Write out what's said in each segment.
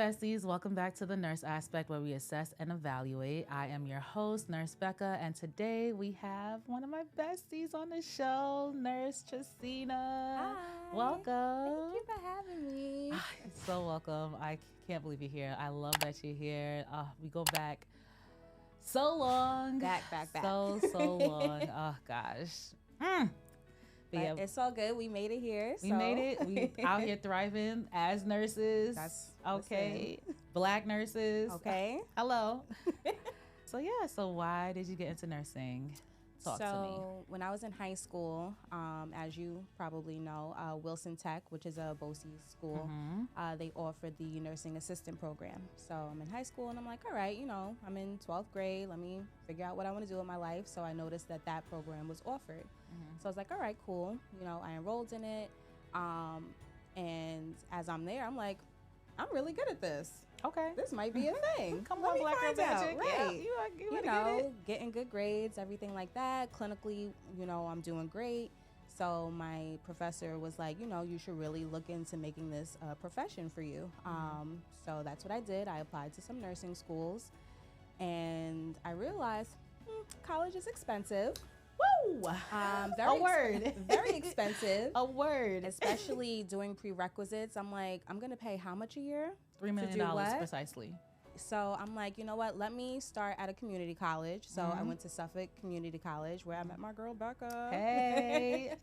besties, welcome back to the Nurse Aspect where we assess and evaluate. I am your host, Nurse Becca, and today we have one of my besties on the show, Nurse Trissina. Hi. Welcome. Thank you for having me. So welcome. I can't believe you're here. I love that you're here. We go back so long. Back. So long. Oh, gosh. But yeah, it's all good. We made it here. We made it. We out here thriving as nurses. That's okay. Black nurses. Okay. Hello. So why did you get into nursing? Talk to me. So when I was in high school, as you probably know, Wilson Tech, which is a BOCES school, they offered the nursing assistant program. So I'm in high school and I'm like, all right, I'm in 12th grade. Let me figure out what I want to do with my life. So I noticed that program was offered. So I was like, all right, cool. I enrolled in it. And as I'm there, I'm like, I'm really good at this. Okay. This might be a thing. Come on, Black Girl Magic. Right. Yeah, getting good grades, everything like that. Clinically, I'm doing great. So my professor was like, you should really look into making this a profession for you. So that's what I did. I applied to some nursing schools and I realized college is expensive. Woo! Very expensive. A word. Especially doing prerequisites. I'm like, I'm going to pay how much a year? $3 million precisely. So I'm like, you know what? Let me start at a community college. So I went to Suffolk Community College where I met my girl, Becca. Hey.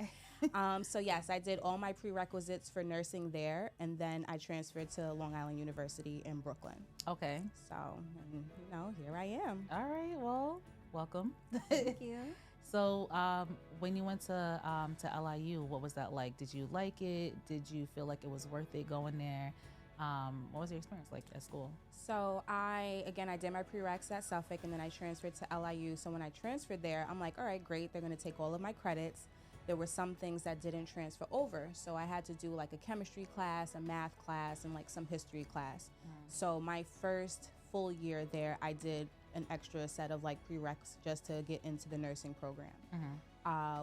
So yes, I did all my prerequisites for nursing there. And then I transferred to Long Island University in Brooklyn. Okay. So, here I am. All right. Well, welcome. Thank you. So when you went to LIU, what was that like? Did you like it? Did you feel like it was worth it going there? What was your experience like at school? So I did my prereqs at Suffolk and then I transferred to LIU. So when I transferred there, I'm like, all right, great. They're going to take all of my credits. There were some things that didn't transfer over. So I had to do like a chemistry class, a math class, and like some history class. So my first full year there, I did an extra set of like prereqs just to get into the nursing program.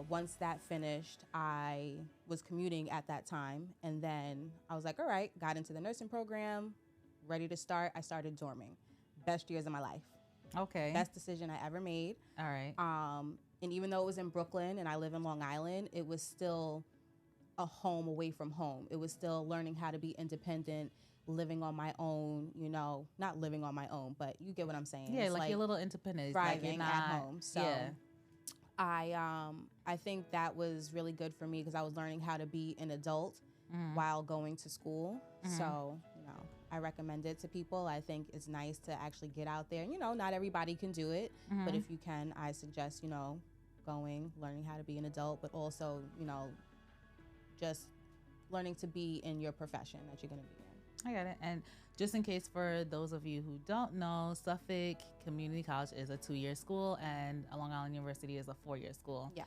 Once that finished, I was commuting at that time. And then I was like, all right, got into the nursing program, ready to start. I started dorming. Best years of my life. Okay. Best decision I ever made. All right. And even though it was in Brooklyn and I live in Long Island, it was still a home away from home. It was still learning how to be independent, living on my own, not living on my own, but you get what I'm saying. Yeah, it's like you're a little independent. Thriving like at home. So yeah. I think that was really good for me because I was learning how to be an adult while going to school. So, I recommend it to people. I think it's nice to actually get out there. Not everybody can do it, but if you can, I suggest, going, learning how to be an adult, but also, just learning to be in your profession that you're going to be in. I got it. And just in case for those of you who don't know, Suffolk Community College is a 2-year school and Long Island University is a 4-year school. Yes.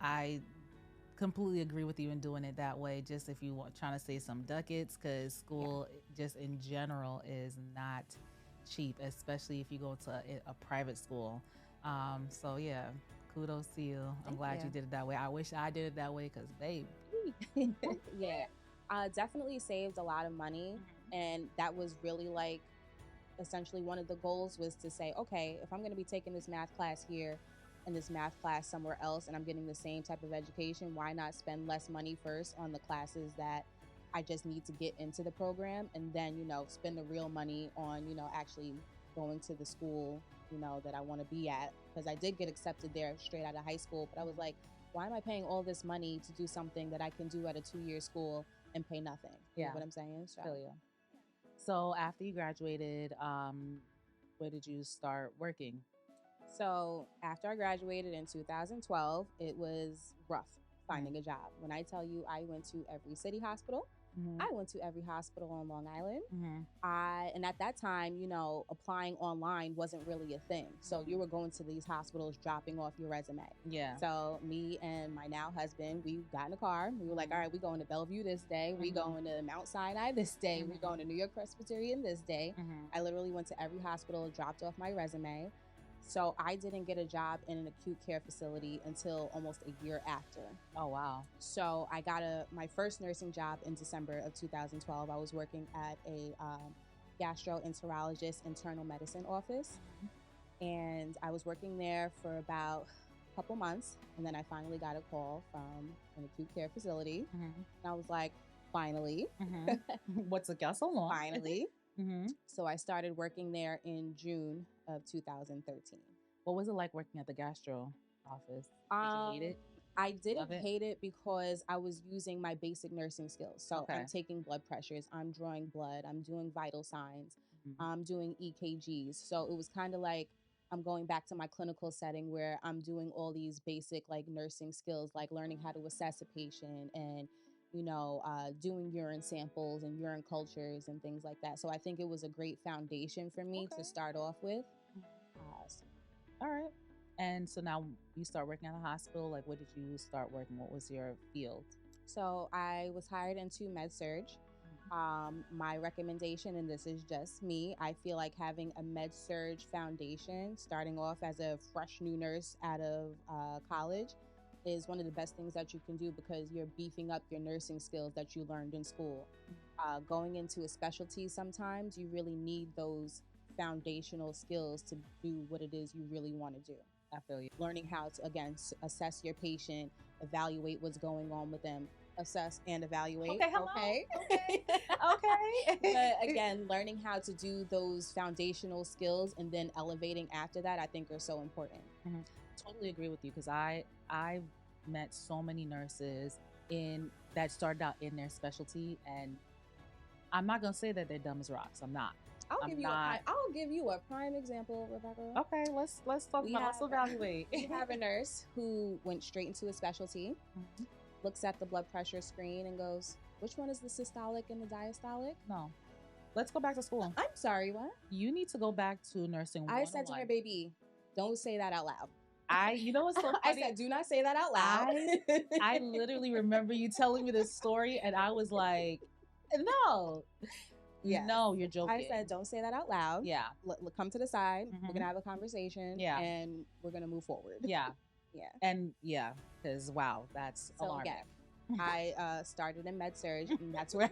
I completely agree with you in doing it that way, just if you want trying to save some ducats, because school just in general is not cheap, especially if you go to a private school. So yeah, kudos to you. I'm glad you did it that way. I wish I did it that way because babe. Yeah. Definitely saved a lot of money. And that was really like, essentially one of the goals was to say, okay, if I'm going to be taking this math class here and this math class somewhere else and I'm getting the same type of education, why not spend less money first on the classes that I just need to get into the program and then, spend the real money on, actually going to the school, that I want to be at. Because I did get accepted there straight out of high school, but I was like, why am I paying all this money to do something that I can do at a 2-year school and pay nothing? You know what I'm saying? So after you graduated, where did you start working? So after I graduated in 2012, it was rough finding a job. When I tell you I went to every city hospital, I went to every hospital on Long Island. And at that time, applying online wasn't really a thing. So you were going to these hospitals, dropping off your resume. Yeah. So me and my now husband, we got in a car. We were like, all right, we're going to Bellevue this day. We going to Mount Sinai this day. We're going to New York Presbyterian this day. I literally went to every hospital, dropped off my resume, So I didn't get a job in an acute care facility until almost a year after. Oh, wow. So I got my first nursing job in December of 2012. I was working at a gastroenterologist internal medicine office. And I was working there for about a couple months. And then I finally got a call from an acute care facility. And I was like, finally. What's it got so long? Finally. So I started working there in June of 2013. What was it like working at the gastro office? Did you hate it? I didn't hate it because I was using my basic nursing skills. So I'm taking blood pressures, I'm drawing blood, I'm doing vital signs, I'm doing EKGs. So it was kind of like I'm going back to my clinical setting where I'm doing all these basic like nursing skills, like learning how to assess a patient and, you know, doing urine samples and urine cultures and things like that. So I think it was a great foundation for me to start off with. All right. And so now you start working at a hospital. Like, what did you start working? What was your field? So I was hired into med-surg. My recommendation, and this is just me, I feel like having a med-surg foundation, starting off as a fresh new nurse out of college, is one of the best things that you can do because you're beefing up your nursing skills that you learned in school. Going into a specialty, sometimes you really need those foundational skills to do what it is you really want to do. I feel you. Learning how to, again, assess your patient, evaluate what's going on with them, assess and evaluate. Okay, hello. Okay. But again, learning how to do those foundational skills and then elevating after that, I think are so important. Totally agree with you because I met so many nurses that started out in their specialty, and I'm not gonna say that they're dumb as rocks. I'm not. I'll give you a prime example, Rebecca. Okay, let's talk about let's evaluate. We have a nurse who went straight into a specialty, looks at the blood pressure screen and goes, which one is the systolic and the diastolic? No. Let's go back to school. I'm sorry, what? You need to go back to nursing 101. I said to her, baby, don't say that out loud. You know what's so funny? I said, do not say that out loud. I literally remember you telling me this story, and I was like, no. Yes. No, you're joking. I said, don't say that out loud. Yeah. Come to the side. We're going to have a conversation. Yeah. And we're going to move forward. Yeah. Yeah. And yeah, because wow, that's alarming. Again, I started in med-surg, and that's where,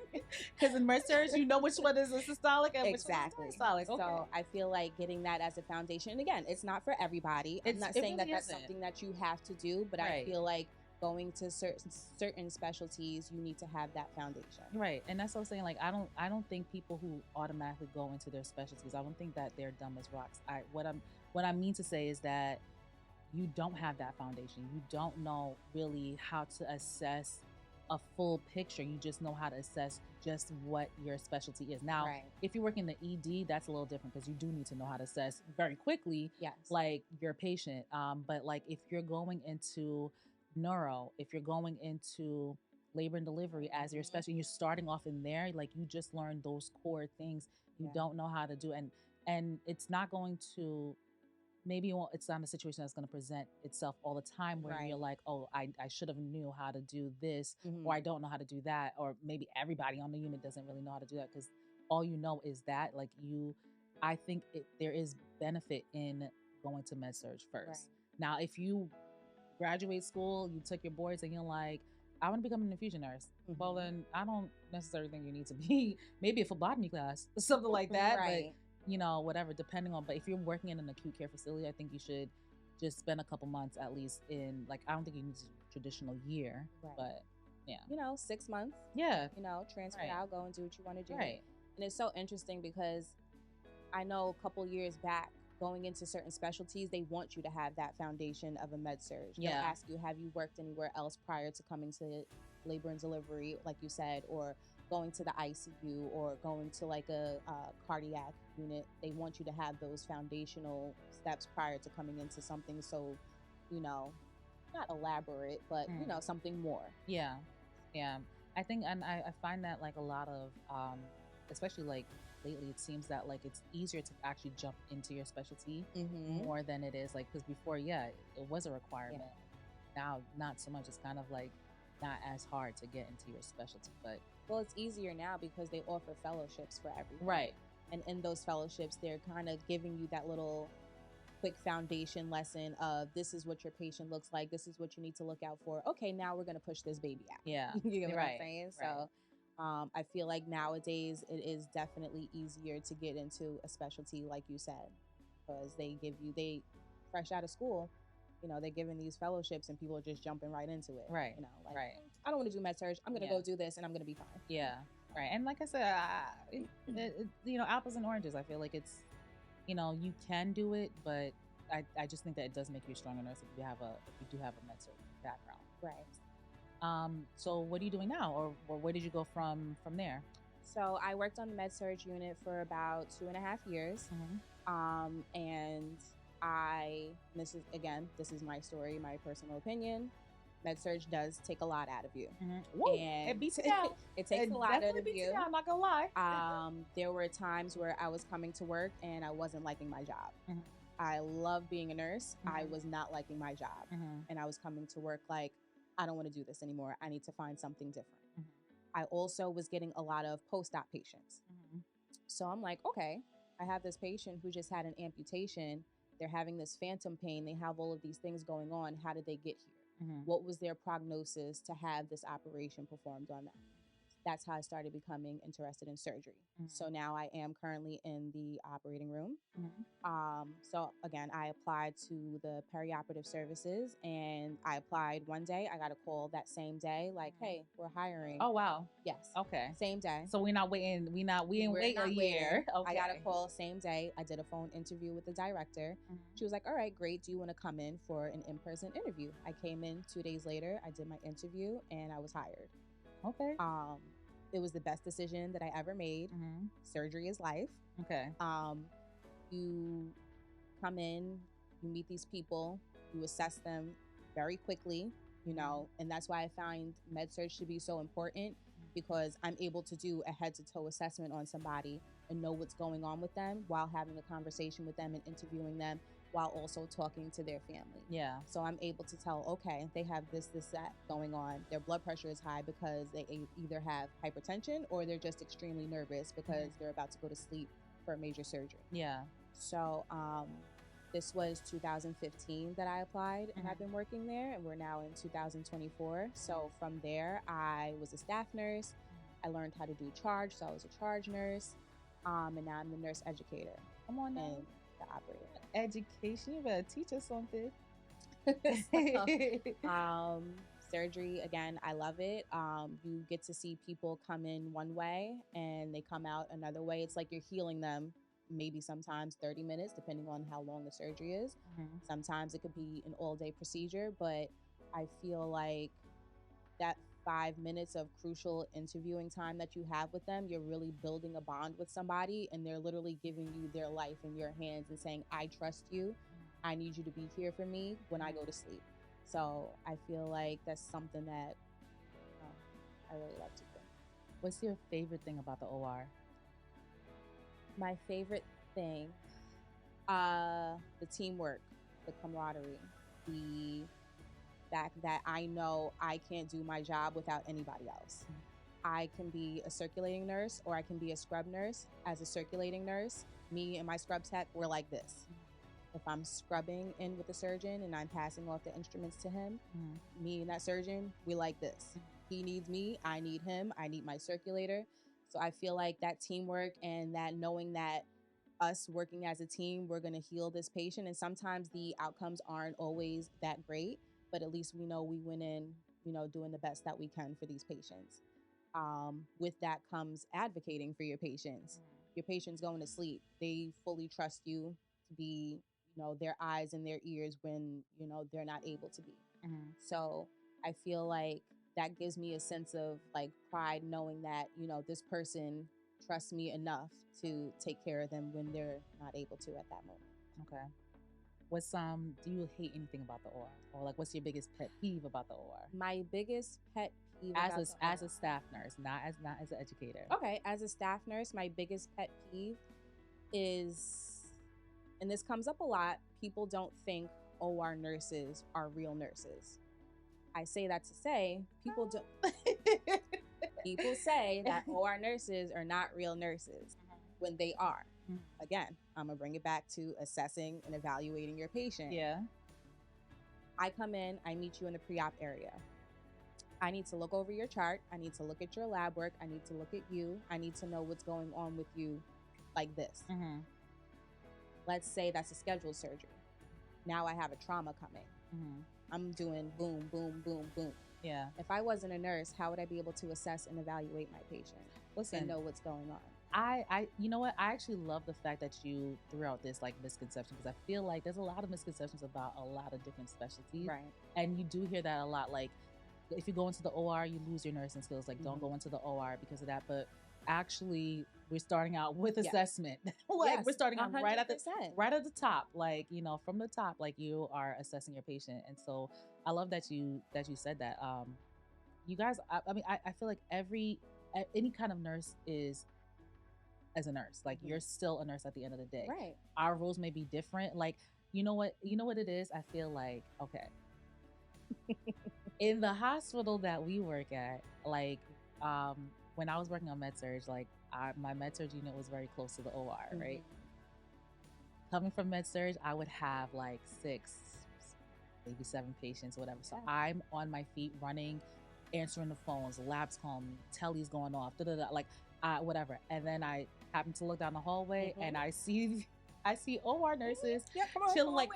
because in med-surg, you know which one is a systolic and exactly. which one is diastolic. So I feel like getting that as a foundation, and again, it's not for everybody. I'm not saying that that's something that you have to do, but I feel like going to certain specialties, you need to have that foundation. Right. And that's what I'm saying. Like, I don't think people who automatically go into their specialties, I don't think that they're dumb as rocks. What I mean to say is that you don't have that foundation. You don't know really how to assess a full picture. You just know how to assess just what your specialty is. Now, if you're working the ED, that's a little different because you do need to know how to assess very quickly, like your patient. But like if you're going into neuro, if you're going into labor and delivery as your specialty, you're starting off in there, like you just learned those core things you don't know how to do. And it's not going to, maybe it's not a situation that's going to present itself all the time where you're like, oh, I should have knew how to do this, or I don't know how to do that, or maybe everybody on the unit doesn't really know how to do that because all you know is that. Like I think there is benefit in going to med-surg first. Now, if you graduate school, you took your boards and you're like, I want to become an infusion nurse. Well, then I don't necessarily think you need to be maybe a phlebotomy class, something like that. But you know, whatever, depending on, but if you're working in an acute care facility, I think you should just spend a couple months at least in, like, I don't think you need a traditional year, but yeah. You know, 6 months. Yeah. You know, transfer out, go and do what you want to do. Right. And it's so interesting because I know a couple years back, going into certain specialties, they want you to have that foundation of a med-surg. They'll ask you, have you worked anywhere else prior to coming to labor and delivery, like you said, or going to the ICU or going to like a cardiac unit. They want you to have those foundational steps prior to coming into something so, you know, not elaborate, but, you know, something more. Yeah. Yeah. I think, and I find that like a lot of, especially like lately, it seems that like it's easier to actually jump into your specialty more than it is like, because before, it was a requirement. Now, not so much. It's kind of like not as hard to get into your specialty, but well, it's easier now because they offer fellowships for everything. Right. And in those fellowships, they're kind of giving you that little quick foundation lesson of this is what your patient looks like. This is what you need to look out for. Okay, now we're going to push this baby out. Yeah. You get what Right, I'm saying? right. So I feel like nowadays it is definitely easier to get into a specialty, like you said, because they fresh out of school, they're giving these fellowships and people are just jumping right into it. Right. Like, Right. I don't want to do med surg. I'm going to go do this and I'm going to be fine. Yeah. Right. And like I said, apples and oranges. I feel like it's, you can do it, but I just think that it does make you a stronger nurse if you do have a med surg background. Right. So what are you doing now, or where did you go from there? So I worked on the med surg unit for about 2.5 years. Mm-hmm. And this is my story, my personal opinion. Med surg does take a lot out of you. Mm-hmm. Whoa, and it beats it down. It takes a lot out of you. I'm not gonna lie. There were times where I was coming to work and I wasn't liking my job. Mm-hmm. I love being a nurse. Mm-hmm. I was not liking my job. Mm-hmm. And I was coming to work like, I don't want to do this anymore. I need to find something different. Mm-hmm. I also was getting a lot of post-op patients. Mm-hmm. So I'm like, okay, I have this patient who just had an amputation. They're having this phantom pain. They have all of these things going on. How did they get here? Mm-hmm. What was their prognosis to have this operation performed on them? That's how I started becoming interested in surgery. Mm-hmm. So now I am currently in the operating room. Mm-hmm. So again, I applied to the perioperative services, and I applied one day. I got a call that same day, like, "Hey, we're hiring." Oh wow! Yes. Okay. Same day. So we're not waiting. We didn't wait a year. Okay. I got a call same day. I did a phone interview with the director. Mm-hmm. She was like, "All right, great. Do you want to come in for an in-person interview?" I came in 2 days later. I did my interview, and I was hired. Okay. It was the best decision that I ever made. Mm-hmm. Surgery is life. Okay. You come in, you meet these people, you assess them very quickly, and that's why I find med surg to be so important, because I'm able to do a head to toe assessment on somebody and know what's going on with them while having a conversation with them and interviewing them while also talking to their family. Yeah. So I'm able to tell, okay, they have this, that going on. Their blood pressure is high because they either have hypertension or they're just extremely nervous because they're about to go to sleep for a major surgery. Yeah. So this was 2015 that I applied, and I've been working there, and we're now in 2024. So from there, I was a staff nurse. I learned how to do charge, so I was a charge nurse, and now I'm the nurse educator. Come on now. And the operator. Education, you better teach us something. Surgery, again, I love it. You get to see people come in one way and they come out another way. It's like you're healing them, maybe sometimes 30 minutes, depending on how long the surgery is. Mm-hmm. Sometimes it could be an all-day procedure, but I feel like that 5 minutes of crucial interviewing time that you have with them, you're really building a bond with somebody, and they're literally giving you their life in your hands and saying, I trust you. I need you to be here for me when I go to sleep. So I feel like that's something that I really love to do. What's your favorite thing about the OR? My favorite thing, the teamwork, the camaraderie, the fact that I know I can't do my job without anybody else. I can be a circulating nurse or I can be a scrub nurse. As a circulating nurse, me and my scrub tech, we're like this. If I'm scrubbing in with the surgeon and I'm passing off the instruments to him, me and that surgeon, we like this. He needs me, I need him, I need my circulator. So I feel like that teamwork and that knowing that us working as a team, we're going to heal this patient. And sometimes the outcomes aren't always that great, but at least we know we went in, doing the best that we can for these patients. With that comes advocating for your patients. Your patient's going to sleep. They fully trust you to be, their eyes and their ears when, they're not able to be. So I feel like that gives me a sense of like pride, knowing that, this person trusts me enough to take care of them when they're not able to at that moment. Okay. What's do you hate anything about the OR, or like what's your biggest pet peeve about the OR? My biggest pet peeve as a staff nurse, not as an educator. Okay, as a staff nurse, my biggest pet peeve is, and this comes up a lot, people don't think OR nurses are real nurses. I say that to say people don't. People say that OR nurses are not real nurses when they are. Mhm. Again, I'm going to bring it back to assessing and evaluating your patient. Yeah. I come in, I meet you in the pre-op area. I need to look over your chart. I need to look at your lab work. I need to look at you. I need to know what's going on with you like this. Mm-hmm. Let's say that's a scheduled surgery. Now I have a trauma coming. Mm-hmm. I'm doing boom, boom, boom, boom. Yeah. If I wasn't a nurse, how would I be able to assess and evaluate my patient and know what's going on? You know what? I actually love the fact that you threw out this like misconception, because I feel like there's a lot of misconceptions about a lot of different specialties. Right. And you do hear that a lot. Like, if you go into the OR, you lose your nursing skills. Like, don't go into the OR because of that. But actually, we're starting out with assessment. Like, Yes, we're starting out 100%. right at the top. Like, you know, from the top, like you are assessing your patient. And so I love that you said that. You guys, I mean, I feel like any kind of nurse is as a nurse. Like, you're still a nurse at the end of the day. Right. Our roles may be different. Like, you know what it is? I feel like, okay. In the hospital that we work at, like, when I was working on med surg, like, my med surg unit was very close to the OR, right? Coming from med surg, I would have like 6, maybe 7 patients, whatever. So I'm on my feet running, answering the phones, labs call me, telly's going off, like, whatever. And then I happen to look down the hallway and I see OR nurses chilling. Like,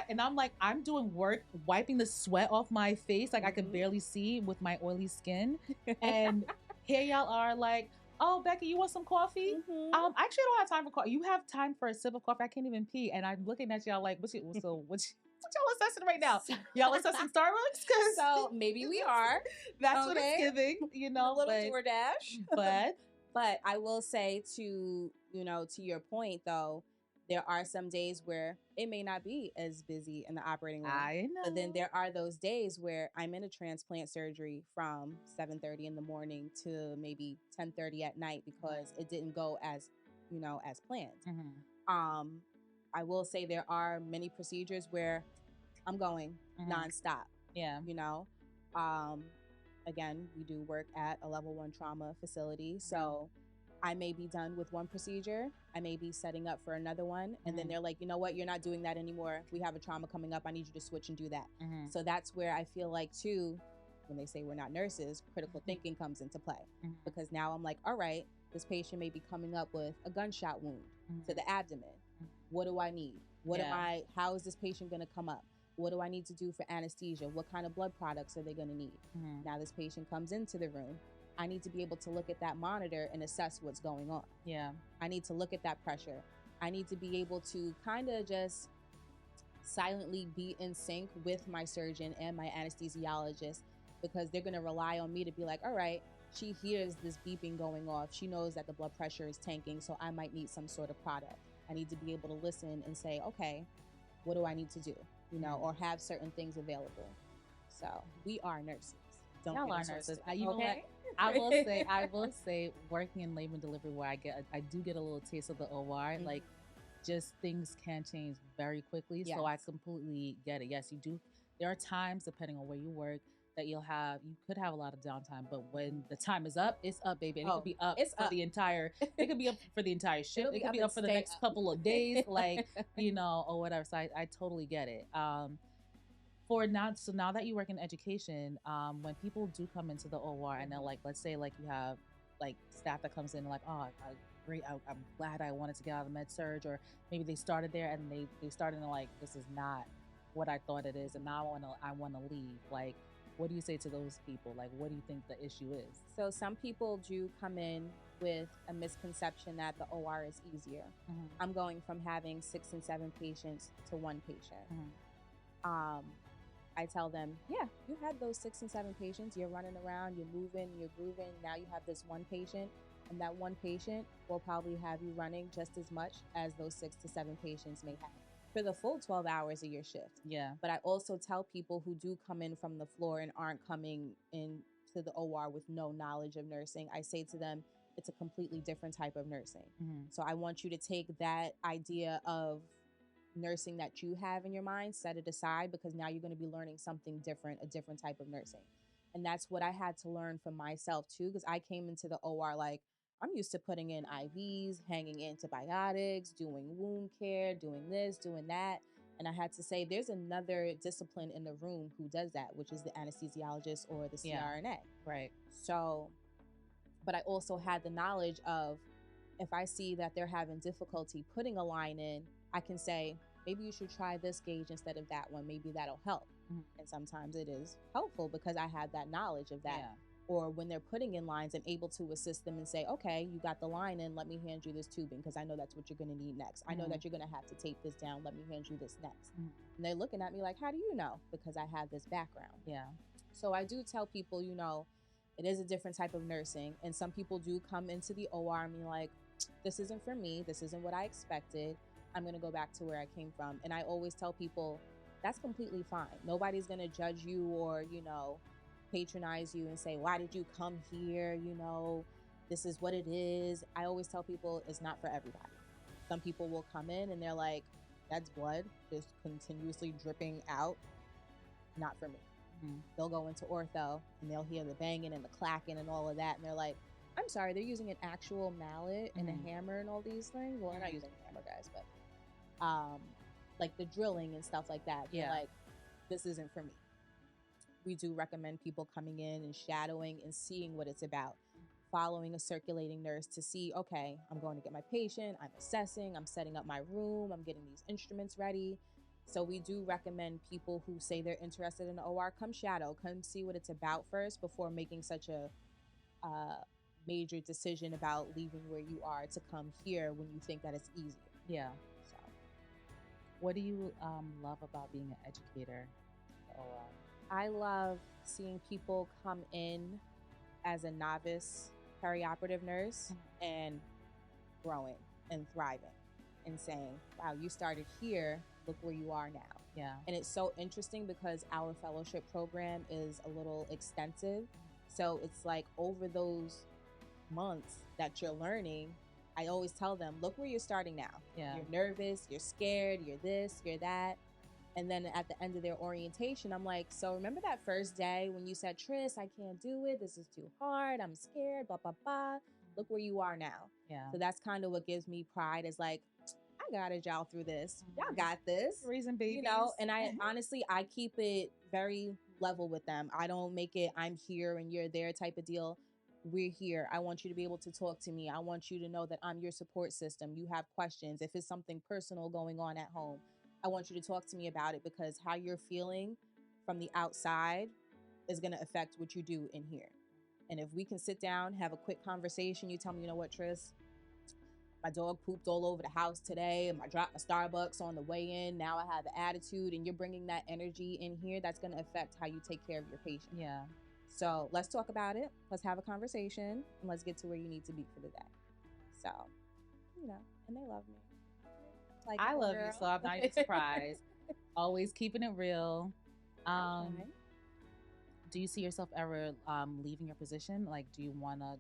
and I'm like, I'm doing work, wiping the sweat off my face. Like, I could barely see with my oily skin. And here y'all are like, oh, Becca, you want some coffee? Actually, I don't have time for coffee. You have time for a sip of coffee? I can't even pee. And I'm looking at y'all like, what y'all assessing right now? Y'all assessing Starbucks? So maybe we are. That's what it's giving, you know. A little DoorDash. But I will say, to your point though, there are some days where it may not be as busy in the operating room. I know. But then there are those days where I'm in a transplant surgery from 7:30 in the morning to maybe 10:30 at night because it didn't go as planned. I will say there are many procedures where I'm going nonstop. Yeah. You know, again, we do work at a level 1 trauma facility. So I may be done with one procedure. I may be setting up for another one. And then they're like, you know what? You're not doing that anymore. We have a trauma coming up. I need you to switch and do that. So that's where I feel like, too, when they say we're not nurses, critical thinking comes into play. Because now I'm like, all right, this patient may be coming up with a gunshot wound to the abdomen. What do I need? How is this patient going to come up? What do I need to do for anesthesia? What kind of blood products are they going to need? Now this patient comes into the room. I need to be able to look at that monitor and assess what's going on. Yeah. I need to look at that pressure. I need to be able to kind of just silently be in sync with my surgeon and my anesthesiologist, because they're going to rely on me to be like, all right, she hears this beeping going off. She knows that the blood pressure is tanking, so I might need some sort of product. I need to be able to listen and say, okay, what do I need to do? Or have certain things available. So we are nurses. Y'all are nurses. You know what? I will say, working in labor and delivery, where I do get a little taste of the OR, like, just things can change very quickly. Yes. So I completely get it. Yes, you do. There are times, depending on where you work, that you could have a lot of downtime, but when the time is up, it's up, baby. And it could be up for the entire, it could be up for the entire shift. It could be up for the next couple of days, like, or whatever. So I totally get it. Now that you work in education, when people do come into the OR and they're like, let's say like you have like staff that comes in and like, oh, I'm glad I wanted to get out of med surg, or maybe they started there and they started and like, this is not what I thought it is, and now I want to leave. Like, what do you say to those people? Like, what do you think the issue is? So some people do come in with a misconception that the OR is easier. I'm going from having 6 and 7 patients to 1 patient. I tell them, yeah, you had those 6 and 7 patients. You're running around, you're moving, you're grooving. Now you have this 1 patient, and that 1 patient will probably have you running just as much as those 6 to 7 patients may have for the full 12 hours of your shift. Yeah. But I also tell people who do come in from the floor and aren't coming in to the OR with no knowledge of nursing, I say to them, it's a completely different type of nursing. So I want you to take that idea of nursing that you have in your mind, set it aside, because now you're going to be learning something different, a different type of nursing. And that's what I had to learn for myself too, because I came into the OR like, I'm used to putting in IVs, hanging antibiotics, doing wound care, doing this, doing that. And I had to say, there's another discipline in the room who does that, which is the anesthesiologist or the Yeah. CRNA. Right. So, but I also had the knowledge of, if I see that they're having difficulty putting a line in, I can say, maybe you should try this gauge instead of that one. Maybe that'll help. And sometimes it is helpful because I have that knowledge of that. Yeah. Or when they're putting in lines, I'm able to assist them and say, okay, you got the line in, let me hand you this tubing because I know that's what you're going to need next. I know that you're going to have to tape this down. Let me hand you this next. And they're looking at me like, how do you know? Because I have this background. Yeah. So I do tell people, you know, it is a different type of nursing. And some people do come into the OR and be like, this isn't for me. This isn't what I expected. I'm going to go back to where I came from. And I always tell people, that's completely fine. Nobody's going to judge you or, you know, patronize you and say, why did you come here? You know, this is what it is. I always tell people it's not for everybody. Some people will come in and they're like, that's blood just continuously dripping out. Not for me. They'll go into ortho and they'll hear the banging and the clacking and all of that. And they're like, I'm sorry, they're using an actual mallet and a hammer and all these things. Well, they're not using a hammer, guys, but like the drilling and stuff like that. Yeah. Like, this isn't for me. We do recommend people coming in and shadowing and seeing what it's about. Following a circulating nurse to see, okay, I'm going to get my patient, I'm assessing, I'm setting up my room, I'm getting these instruments ready. So we do recommend people who say they're interested in the OR, come shadow, come see what it's about first before making such a major decision about leaving where you are to come here when you think that it's easier. Yeah. So, what do you love about being an educator? I love seeing people come in as a novice perioperative nurse and growing and thriving and saying, wow, you started here, look where you are now. Yeah. And it's so interesting because our fellowship program is a little extensive. So it's like over those months that you're learning, I always tell them, look where you're starting now. Yeah. You're nervous, you're scared, you're this, you're that. And then at the end of their orientation, I'm like, so remember that first day when you said, Triss, I can't do it. This is too hard. I'm scared, blah, blah, blah. Look where you are now. Yeah. So that's kind of what gives me pride, is like, I got it, y'all, through this. Y'all got this. Raising babies. You know, and I honestly, I keep it very level with them. I don't make it I'm here and you're there type of deal. We're here. I want you to be able to talk to me. I want you to know that I'm your support system. You have questions. If it's something personal going on at home, I want you to talk to me about it, because how you're feeling from the outside is going to affect what you do in here. And if we can sit down, have a quick conversation, you tell me, you know what, Triss, my dog pooped all over the house today, and I dropped my Starbucks on the way in. Now I have an attitude, and you're bringing that energy in here. That's going to affect how you take care of your patient. Yeah. So let's talk about it. Let's have a conversation, and let's get to where you need to be for the day. So, you know, and they love me. Like, I love you, so I'm not even surprised. Always keeping it real. Okay. Do you see yourself ever leaving your position? Like, do you want to,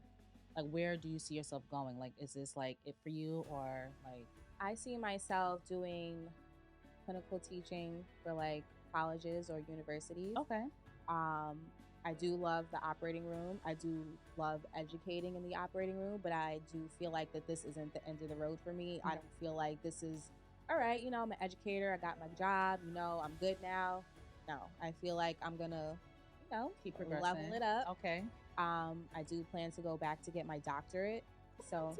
like, where do you see yourself going? Like, is this like it for you, or like? I see myself doing clinical teaching for like colleges or universities. Okay. I do love the operating room. I do love educating in the operating room, but I do feel like that this isn't the end of the road for me. I don't feel like this is, all right, you know, I'm an educator. I got my job, you know, I'm good now. No, I feel like I'm going to, you know, keep progressing, level it up. Okay. I do plan to go back to get my doctorate. So,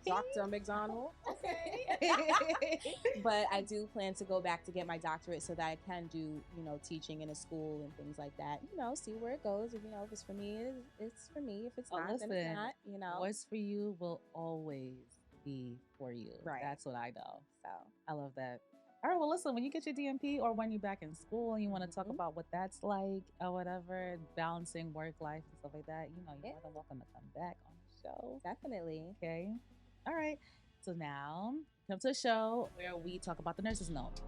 Dr. McDonald. Okay. But I do plan to go back to get my doctorate so that I can do, you know, teaching in a school and things like that. You know, see where it goes. If, you know, if it's for me, it's for me. If it's not, listen, then it's not, you know. What's for you will always be for you. Right. That's what I know. So I love that. All right, well, listen, when you get your DMP or when you're back in school and you want to talk about what that's like or whatever, balancing work life and stuff like that, you know, you're more than welcome to come back on the show. Definitely. Okay. All right. So now, come to a show where we talk about the nurse's note.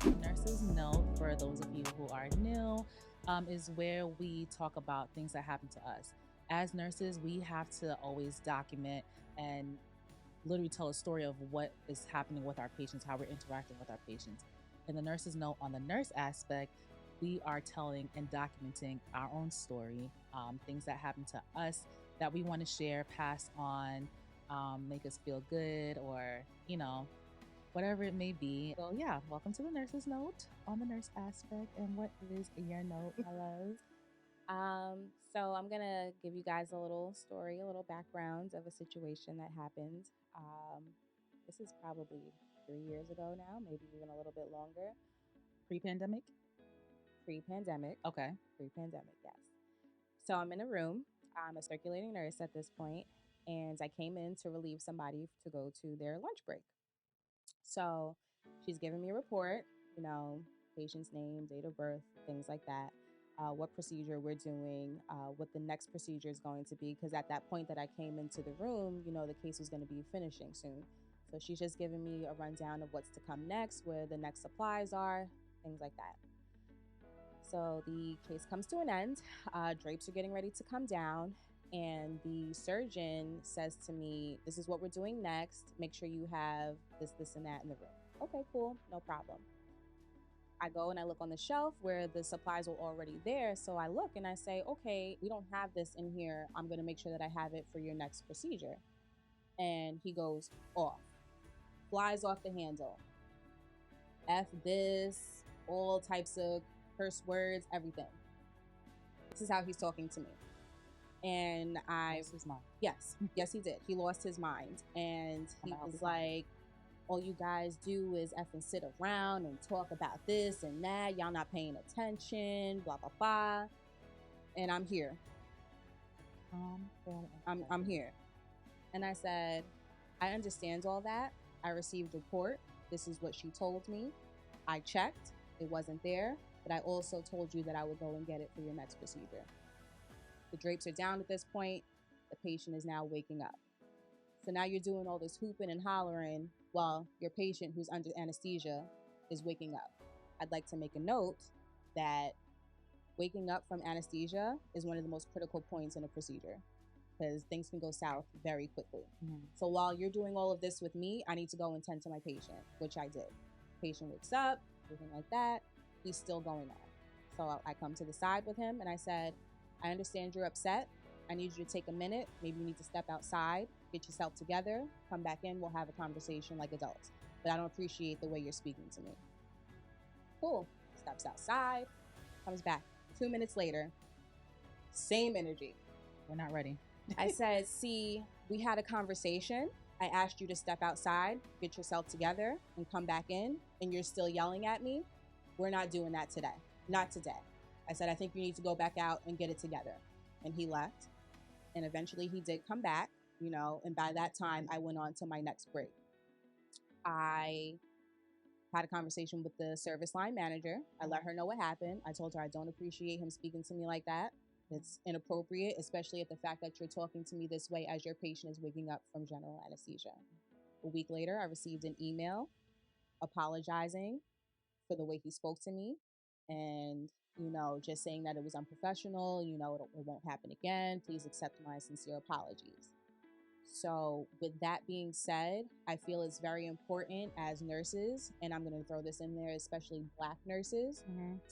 So nurse's note, for those of you who are new, is where we talk about things that happen to us. As nurses, we have to always document and literally tell a story of what is happening with our patients, how we're interacting with our patients. And the nurse's note on the nurse aspect we are telling and documenting our own story, things that happen to us that we want to share, pass on, make us feel good, or, whatever it may be. So, yeah, welcome to the nurse's note on the nurse aspect. And what is your note, my love? So I'm gonna give you guys a little story, a little background of a situation that happened. Um, this is probably 3 years ago now, maybe even a little bit longer. Pre pandemic? Pre-pandemic. Okay. Pre-pandemic, yes. So I'm in a room. I'm a circulating nurse at this point, and I came in to relieve somebody to go to their lunch break. So she's giving me a report, you know, patient's name, date of birth, things like that, what procedure we're doing, what the next procedure is going to be. Because at that point that I came into the room, the case was going to be finishing soon. So she's just giving me a rundown of what's to come next, where the next supplies are, things like that. So the case comes to an end. Drapes are getting ready to come down. And the surgeon says to me, "This is what we're doing next. Make sure you have this, and that in the room." Okay, cool. No problem. I go and I look on the shelf where the supplies are already there. So I look and I say, "Okay, we don't have this in here. I'm going to make sure that I have it for your next procedure." And he goes off, flies off the handle. F this, all types of curse words, everything. This is how he's talking to me. And Lost his mind. Yes, he did. He lost his mind. And he was like, "All you guys do is F and sit around and talk about this and that. Y'all not paying attention, blah, blah, blah." And I'm here. I'm here. And I said, "I understand all that. I received a report. This is what she told me. I checked. It wasn't there. But I also told you that I would go and get it for your next procedure. The drapes are down at this point. The patient is now waking up. So now you're doing all this hooping and hollering while your patient who's under anesthesia is waking up. I'd like to make a note that waking up from anesthesia is one of the most critical points in a procedure, because things can go south very quickly. Mm-hmm. So while you're doing all of this with me, I need to go and tend to my patient," which I did. Patient wakes up, everything like that. He's still going on. So I come to the side with him and I said, "I understand you're upset. I need you to take a minute. Maybe you need to step outside, get yourself together, come back in. We'll have a conversation like adults. But I don't appreciate the way you're speaking to me." Cool. Steps outside, comes back. 2 minutes later, same energy. "We're not ready." I said, "See, we had a conversation. I asked you to step outside, get yourself together, and come back in, and you're still yelling at me. We're not doing that today. Not today." I said, "I think you need to go back out and get it together." And he left. And eventually he did come back, and by that time I went on to my next break. I had a conversation with the service line manager. I let her know what happened. I told her I don't appreciate him speaking to me like that. It's inappropriate, especially at the fact that you're talking to me this way as your patient is waking up from general anesthesia. A week later, I received an email apologizing for the way he spoke to me, and just saying that it was unprofessional, it won't happen again. Please accept my sincere apologies. So with that being said, I feel it's very important as nurses, and I'm going to throw this in there, especially Black nurses,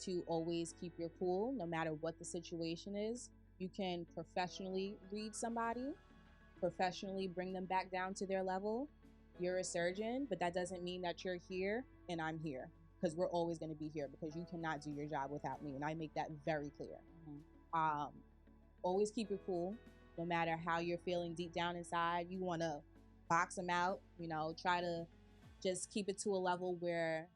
to always keep your cool no matter what the situation is. You can professionally read somebody, professionally bring them back down to their level. You're a surgeon, but that doesn't mean that you're here and I'm here, because we're always going to be here, because you cannot do your job without me. And I make that very clear. Always keep it cool, no matter how you're feeling deep down inside. You want to box them out, try to just keep it to a level where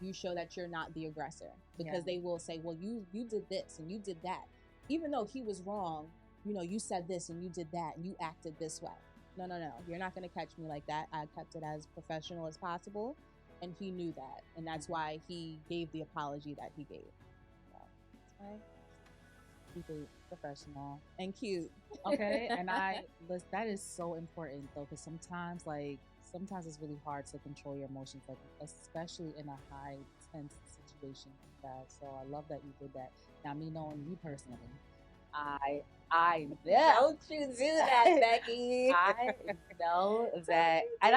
you show that you're not the aggressor, because they will say, "Well, you did this and you did that. Even though he was wrong, you said this and you did that and you acted this way." No. You're not going to catch me like that. I kept it as professional as possible. And he knew that. And that's why he gave the apology that he gave. So, that's why. Keep it professional and cute. Okay. And that is so important though, because sometimes it's really hard to control your emotions, especially in a high tense situation like that. So I love that you did that. Now, me knowing you personally, I don't you do that, Becky. I know that, and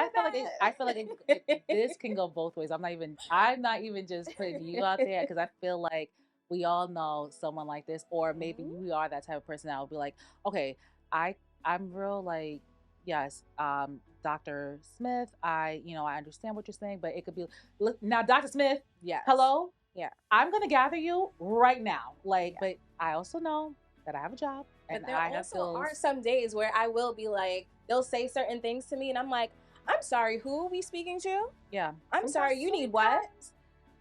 I feel like this can go both ways. I'm not even just putting you out there, because I feel like we all know someone like this, or maybe Mhm. we are that type of person that will be like, okay, I I'm real like, yes, Dr. Smith, I understand what you're saying, but it could be, look now, Dr. Smith, Yes. hello, Yeah. I'm gonna gather you right now, like, Yeah. but I also know that I have a job But and there I have also bills. are some days where I will be like, they'll say certain things to me, and I'm like, I'm sorry, who are we speaking to? Yeah, I'm sorry, you need what?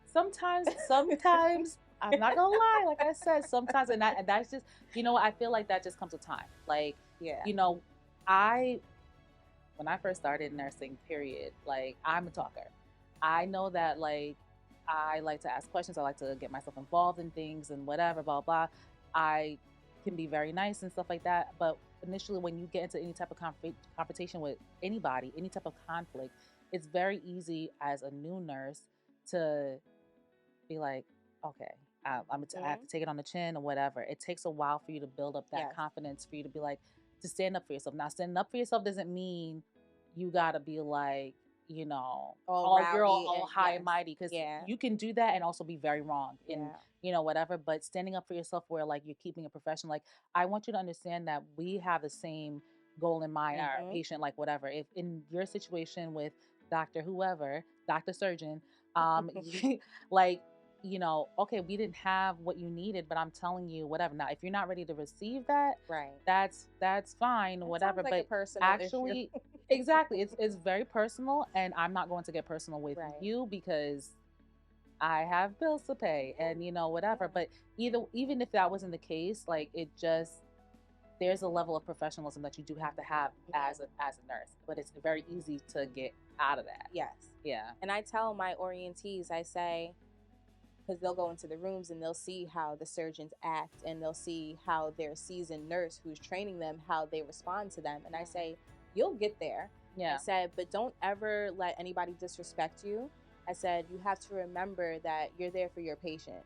Sometimes I'm not gonna lie, like I said, sometimes, and that's just, I feel like that just comes with time. Like, Yeah. I when I first started nursing, period, like, I'm a talker. I know that, like, I like to ask questions. I like to get myself involved in things and whatever, blah, blah. I can be very nice and stuff like that. But initially, when you get into any type of confrontation with anybody, any type of conflict, it's very easy as a new nurse to be like, okay, I have to take it on the chin or whatever. It takes a while for you to build up that Yes. confidence, for you to be like, to stand up for yourself. Now, standing up for yourself doesn't mean you got to be like, you're rowdy all and high yes. and mighty, because Yeah. you can do that and also be very wrong in, Yeah. whatever. But standing up for yourself where, like, you're keeping a profession, like, I want you to understand that we have the same goal in mind, our Mhm. patient, like, whatever. If in your situation with Dr. Whoever, Dr. Surgeon, like, okay, we didn't have what you needed, but I'm telling you, whatever. Now, if you're not ready to receive that, Right. that's fine, That whatever. sounds like a But personal actually, issue. exactly, it's very personal, and I'm not going to get personal with Right. you because I have bills to pay, and whatever. But even if that wasn't the case, like, it just, there's a level of professionalism that you do have to have as a nurse, but it's very easy to get out of that. Yes. Yeah. And I tell my orientees, I say, because they'll go into the rooms and they'll see how the surgeons act, and they'll see how their seasoned nurse who's training them, how they respond to them. And I say, you'll get there. Yeah. I said, but don't ever let anybody disrespect you. I said, you have to remember that you're there for your patient.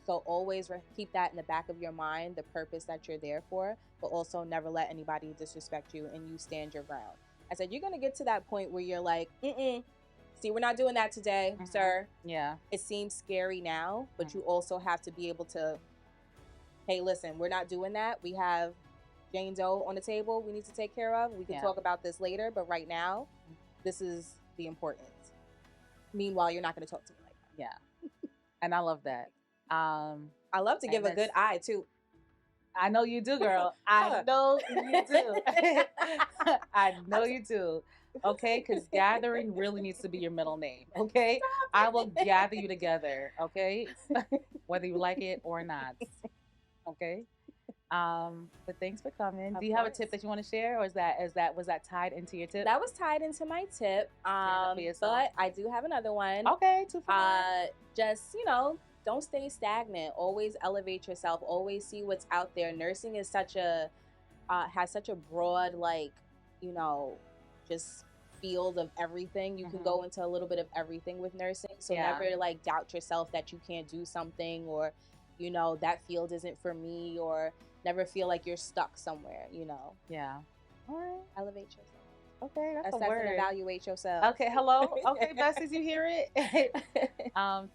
So always keep that in the back of your mind, the purpose that you're there for, but also never let anybody disrespect you, and you stand your ground. I said, you're going to get to that point where you're like, see, we're not doing that today, sir. Yeah. It seems scary now, but you also have to be able to, hey, listen, we're not doing that. We have Jane Doe on the table we need to take care of. We can talk about this later, but right now, this is the importance. Meanwhile, you're not going to talk to me like that. Yeah. And I love that. I love to give a good eye, too. I know you do, girl. I know you do. I know you do. Okay, because gathering really needs to be your middle name. Okay, I will gather you together. Okay, whether you like it or not. Okay. But thanks for coming. Do you have a tip that you want to share, or was that tied into your tip? That was tied into my tip. But I do have another one. Okay, too far. Just don't stay stagnant. Always elevate yourself. Always see what's out there. Nursing is has such a broad, just field of everything. You can go into a little bit of everything with nursing. So never doubt yourself that you can't do something, or that field isn't for me, or never feel like you're stuck somewhere. Yeah. All right. Elevate yourself. Okay, that's a Assess word. and evaluate yourself. Okay, hello. Okay, besties, you hear it?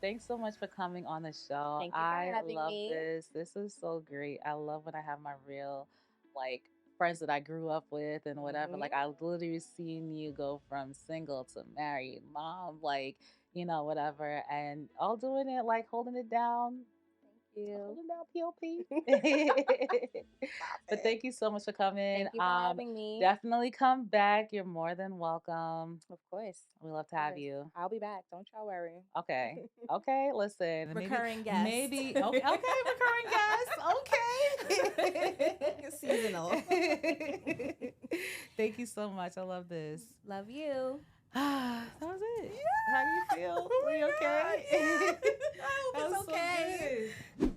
Thanks so much for coming on the show. Thank you for having love me. this. This is so great. I love when I have my real, like, friends that I grew up with and whatever. Like, I literally seen you go from single to married, mom, like, whatever, and all doing it, like, holding it down. Holding down POP. But thank you so much for coming. Thank you for having me. Definitely come back. You're more than welcome. Of course. We love to have you. I'll be back. Don't y'all worry. Okay. Okay. Listen. Recurring guest. Maybe. Okay. Recurring guest. Okay. Seasonal. Thank you so much. I love this. Love you. That was it. Yeah. How do you feel? Are you okay? Yeah. I hope it's okay. So good.